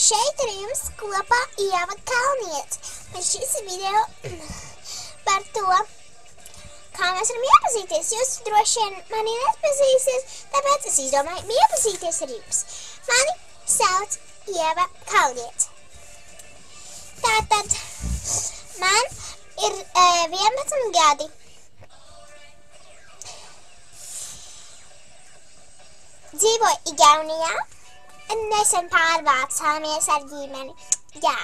šeit ar jums kopā Ieva Kalniete. Un šis video par to, kā mēs varam iepazīties. Jūs droši vien mani nepazīsiet, tāpēc es izdomāju iepazīties ar jums. Mani sauc Ieva Kalniete. Tātad man ir 11 gadi. Dzīvoju Igaunijā. Nesen pārvācāmies ar ģimeni. Jā.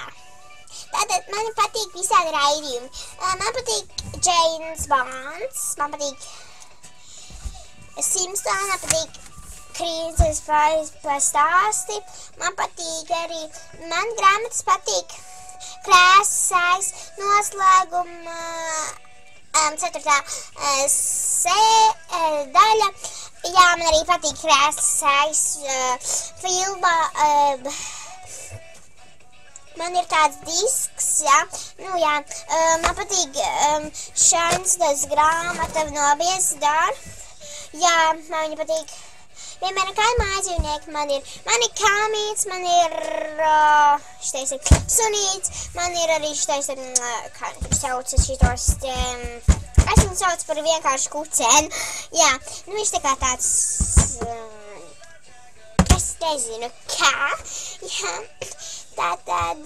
Tātad man patīk visādi raidījumi. Man patīk James Bonds, man patīk Simpsons, man patīk Krīzes pastāsti, man patīk arī, man grāmatas patīk Krēsais noslēguma 4. daļa. Jā, man arī patīk Krēsais filmā. Man ir tāds disks, jā. Nu jā, man patīk Šanstas grāmata no Viesdāra. Jā, man viņa patīk. Vienmēr nekādi mājdzīvnieki man ir. Man ir kāmīts, man ir šitais ir sunīts, man ir arī šitais ir, kā saucas šitos, es viņu sauc par vienkārši kucēnu. Jā, nu viņš tā kā tāds, es nezinu kā, jā, tātad,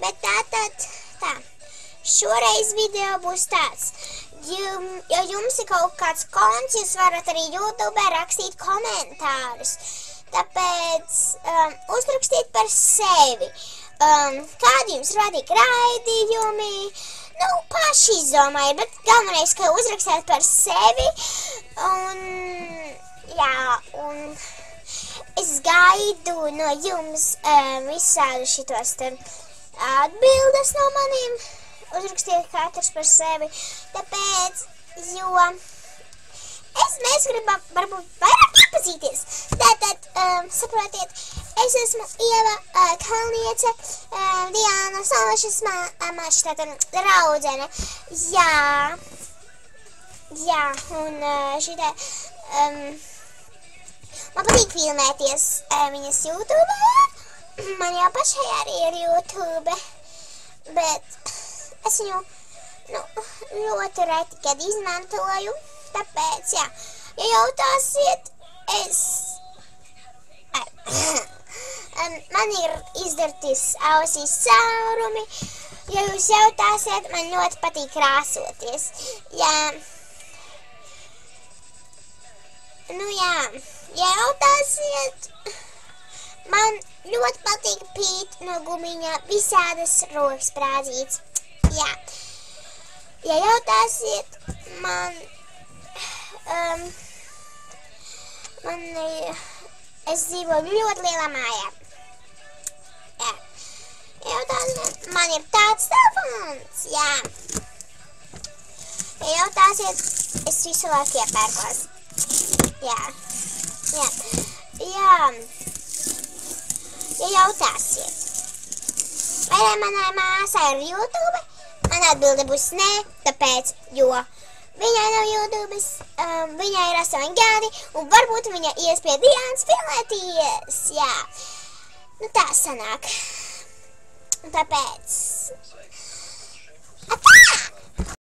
bet tātad, tā, šoreiz video būs tāds. Ja jums ir kaut kāds konts, jūs varat arī YouTube rakstīt komentārus. Tāpēc uzrakstīt par sevi. Kādi jums patīk raidījumi? Nu, paši izdomājiet, bet galvenais, ka uzrakstāt par sevi. Un, jā, un es gaidu no jums visādu šitos atbildes no maniem. Uzrakstiet katrs par sevi, tāpēc, jo mēs gribam varbūt vairāk iepazīties. Tātad, saprotiet, es esmu Ieva Kalniete, Diana Salašas maša, tātad raudzene. Jā, un šitā, man patīk filmēties viņas YouTube, man jau pašai arī ir YouTube, bet es viņu, ļoti reti, kad izmantoju, tāpēc, jā, ja jautāsiet, man ir izdartis ausīs caurumi, ja jūs jautāsiet, man ļoti patīk krāsoties, jā, ja jautāsiet, man ļoti patīk pīt no gumiņā visādas rokas prādzītes. Jā, ja jautāsiet, es dzīvoju ļoti lielā mājā. Jā, ja jautāsiet, man ir tāds telefons, jā. Ja jautāsiet, es visu laiku iepērkos. Jā. Ja jautāsiet, vai manai māsai ir YouTube? Man atbilde būs nē, tāpēc, jo viņai nav YouTubes, viņai ir 8 gadi, un varbūt viņa ies pie Diānas filmēties, jā. Nu tā sanāk. Un tāpēc. Atā!